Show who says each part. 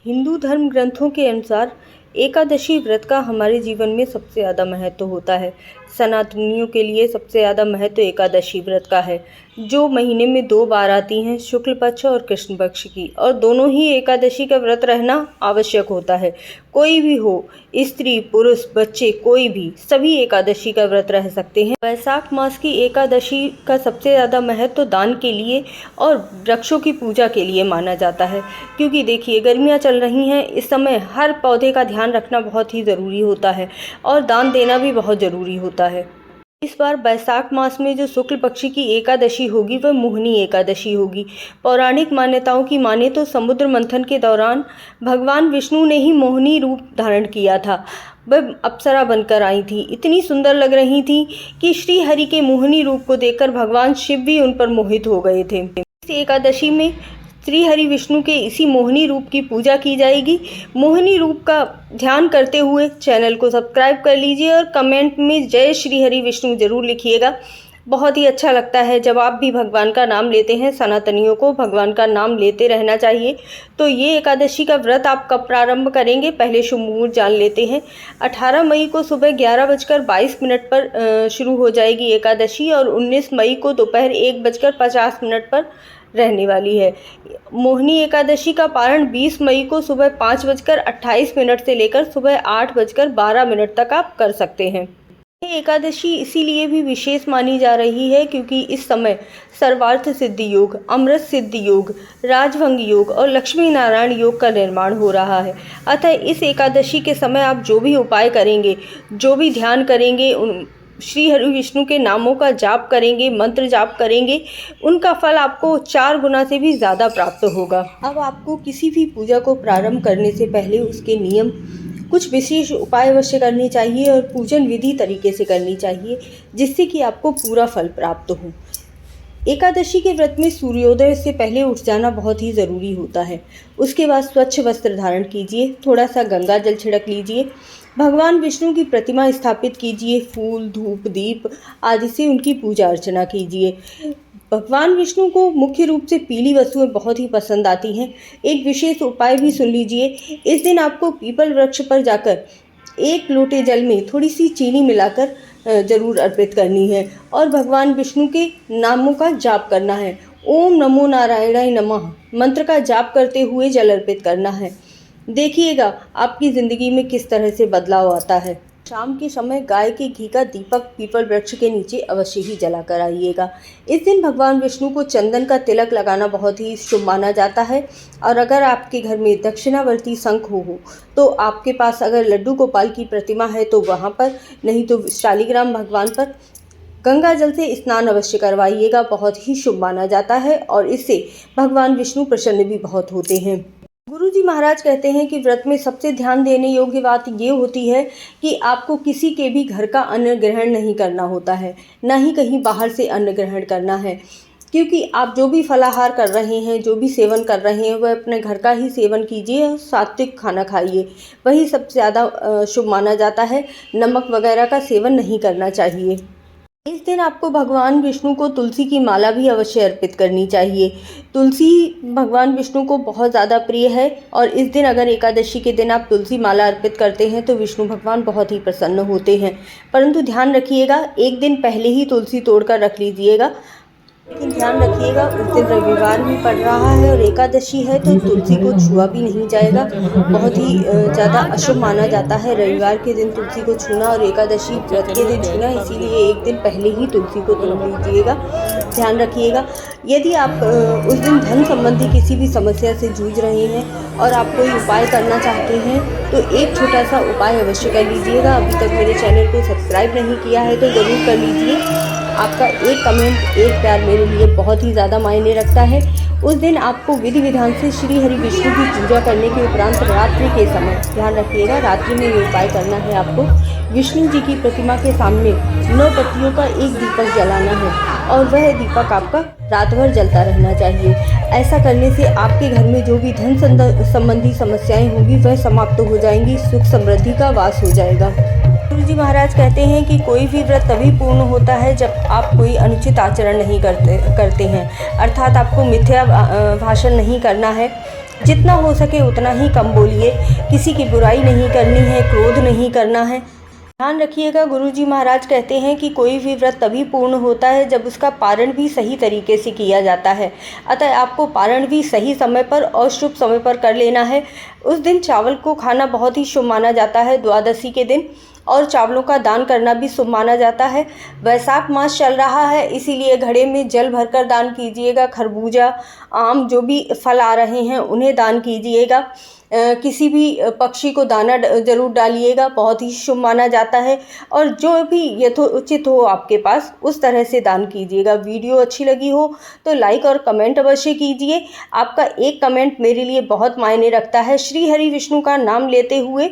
Speaker 1: हिंदू धर्म ग्रंथों के अनुसार एकादशी व्रत का हमारे जीवन में सबसे ज़्यादा महत्व होता है। सनातनियों के लिए सबसे ज़्यादा महत्व एकादशी व्रत का है, जो महीने में 2 बार आती हैं, शुक्ल पक्ष और कृष्ण पक्ष की, और दोनों ही एकादशी का व्रत रहना आवश्यक होता है। कोई भी हो, स्त्री पुरुष बच्चे कोई भी, सभी एकादशी का व्रत रह सकते हैं। वैशाख मास की एकादशी का सबसे ज़्यादा महत्व दान के लिए और वृक्षों की पूजा के लिए माना जाता है, क्योंकि देखिए गर्मियाँ चल रही हैं, इस समय हर पौधे का ध्यान रखना बहुत ही ज़रूरी होता है और दान देना भी बहुत ज़रूरी होता है। इस बार वैशाख मास में जो शुक्ल पक्षी की एकादशी होगी वह मोहिनी एकादशी होगी। पौराणिक मान्यताओं की माने तो समुद्र मंथन के दौरान भगवान विष्णु ने ही मोहिनी रूप धारण किया था। वह अप्सरा बनकर आई थी, इतनी सुंदर लग रही थी कि श्री हरि के मोहिनी रूप को देखकर भगवान शिव भी उन पर मोहित हो गए थे। इस एकादशी में श्री हरि विष्णु के इसी मोहिनी रूप की पूजा की जाएगी। मोहिनी रूप का ध्यान करते हुए चैनल को सब्सक्राइब कर लीजिए और कमेंट में जय श्री हरि विष्णु जरूर लिखिएगा। बहुत ही अच्छा लगता है जब आप भी भगवान का नाम लेते हैं। सनातनियों को भगवान का नाम लेते रहना चाहिए। तो ये एकादशी का व्रत आप कब प्रारंभ करेंगे, पहले शुभ मुहूर्त जान लेते हैं। 18 मई को सुबह 11:22 पर शुरू हो जाएगी एकादशी और 19 मई को दोपहर 1:50 पर रहने वाली है। मोहिनी एकादशी का पारण 20 मई को सुबह 5:28 से लेकर सुबह 8:12 तक आप कर सकते हैं। ये एकादशी इसीलिए भी विशेष मानी जा रही है क्योंकि इस समय सर्वार्थ सिद्धि योग, अमृत सिद्धि योग, राजभंग योग और लक्ष्मी नारायण योग का निर्माण हो रहा है। अतः इस एकादशी के समय आप जो भी उपाय करेंगे, जो भी ध्यान करेंगे, श्री हरि विष्णु के नामों का जाप करेंगे, मंत्र जाप करेंगे, उनका फल आपको 4 गुना से भी ज़्यादा प्राप्त होगा। अब आपको किसी भी पूजा को प्रारंभ करने से पहले उसके नियम, कुछ विशेष उपाय अवश्य करने चाहिए और पूजन विधि तरीके से करनी चाहिए, जिससे कि आपको पूरा फल प्राप्त हो। एकादशी के व्रत में सूर्योदय से पहले उठ जाना बहुत ही ज़रूरी होता है। उसके बाद स्वच्छ वस्त्र धारण कीजिए, थोड़ा सा गंगा जल छिड़क लीजिए, भगवान विष्णु की प्रतिमा स्थापित कीजिए, फूल धूप दीप आदि से उनकी पूजा अर्चना कीजिए। भगवान विष्णु को मुख्य रूप से पीली वस्तुएं बहुत ही पसंद आती हैं। एक विशेष उपाय भी सुन लीजिए। इस दिन आपको पीपल वृक्ष पर जाकर 1 लोटे जल में थोड़ी सी चीनी मिलाकर जरूर अर्पित करनी है और भगवान विष्णु के नामों का जाप करना है। ओम नमो नारायणाय नमः मंत्र का जाप करते हुए जल अर्पित करना है। देखिएगा आपकी ज़िंदगी में किस तरह से बदलाव आता है। शाम के समय गाय के घी का दीपक पीपल वृक्ष के नीचे अवश्य ही जला कर आइएगा। इस दिन भगवान विष्णु को चंदन का तिलक लगाना बहुत ही शुभ माना जाता है। और अगर आपके घर में दक्षिणावर्ती शंख हो तो आपके पास अगर लड्डू गोपाल की प्रतिमा है तो वहाँ पर, नहीं तो शालिग्राम भगवान पर गंगा जल से स्नान अवश्य करवाइएगा। बहुत ही शुभ माना जाता है और इससे भगवान विष्णु प्रसन्न भी बहुत होते हैं। गुरुजी महाराज कहते हैं कि व्रत में सबसे ध्यान देने योग्य बात ये होती है कि आपको किसी के भी घर का अन्न ग्रहण नहीं करना होता है, ना ही कहीं बाहर से अन्न ग्रहण करना है, क्योंकि आप जो भी फलाहार कर रहे हैं, जो भी सेवन कर रहे हैं, वह अपने घर का ही सेवन कीजिए और सात्विक खाना खाइए। वही सबसे ज़्यादा शुभ माना जाता है। नमक वगैरह का सेवन नहीं करना चाहिए। इस दिन आपको भगवान विष्णु को तुलसी की माला भी अवश्य अर्पित करनी चाहिए। तुलसी भगवान विष्णु को बहुत ज़्यादा प्रिय है और इस दिन अगर एकादशी के दिन आप तुलसी माला अर्पित करते हैं तो विष्णु भगवान बहुत ही प्रसन्न होते हैं। परंतु ध्यान रखिएगा, एक दिन पहले ही तुलसी तोड़कर रख लीजिएगा। लेकिन ध्यान रखिएगा उस दिन रविवार भी पड़ रहा है और एकादशी है, तो तुलसी को छुआ भी नहीं जाएगा। बहुत ही ज़्यादा अशुभ माना जाता है रविवार के दिन तुलसी को छूना और एकादशी व्रत के दिन छूना, इसीलिए एक दिन पहले ही तुलसी को तोड़ लीजिएगा। ध्यान रखिएगा। यदि आप उस दिन धन संबंधी किसी भी समस्या से जूझ रहे हैं और आप कोई उपाय करना चाहते हैं तो एक छोटा सा उपाय अवश्य कर लीजिएगा। अभी तक मेरे चैनल को सब्सक्राइब नहीं किया है तो ज़रूर कर लीजिए। आपका एक कमेंट, एक प्यार मेरे लिए बहुत ही ज़्यादा मायने रखता है। उस दिन आपको विधि विधान से श्री हरि विष्णु की पूजा करने के उपरांत रात्रि के समय, ध्यान रखिएगा रात्रि में ये उपाय करना है आपको, विष्णु जी की प्रतिमा के सामने 9 पत्तियों का एक दीपक जलाना है और वह दीपक आपका रात भर जलता रहना चाहिए। ऐसा करने से आपके घर में जो भी धन संबंधी समस्याएं होंगी वह समाप्त हो जाएंगी, सुख समृद्धि का वास हो जाएगा। गुरुजी महाराज कहते हैं कि कोई भी व्रत तभी पूर्ण होता है जब आप कोई अनुचित आचरण नहीं करते हैं, अर्थात आपको मिथ्या भाषण नहीं करना है, जितना हो सके उतना ही कम बोलिए। किसी की बुराई नहीं करनी है, क्रोध नहीं करना है। ध्यान रखिएगा, गुरुजी महाराज कहते हैं कि कोई भी व्रत तभी पूर्ण होता है जब उसका पारण भी सही तरीके से किया जाता है। अतः आपको पारण भी सही समय पर और शुभ समय पर कर लेना है। उस दिन चावल को खाना बहुत ही शुभ माना जाता है, द्वादशी के दिन, और चावलों का दान करना भी शुभ माना जाता है। वैशाख मास चल रहा है, इसीलिए घड़े में जल भरकर दान कीजिएगा। खरबूजा, आम, जो भी फल आ रहे हैं उन्हें दान कीजिएगा। किसी भी पक्षी को दाना जरूर डालिएगा, बहुत ही शुभ माना जाता है। और जो भी यथोचित हो आपके पास उस तरह से दान कीजिएगा। वीडियो अच्छी लगी हो तो लाइक और कमेंट अवश्य कीजिए। आपका एक कमेंट मेरे लिए बहुत मायने रखता है। श्री हरि विष्णु का नाम लेते हुए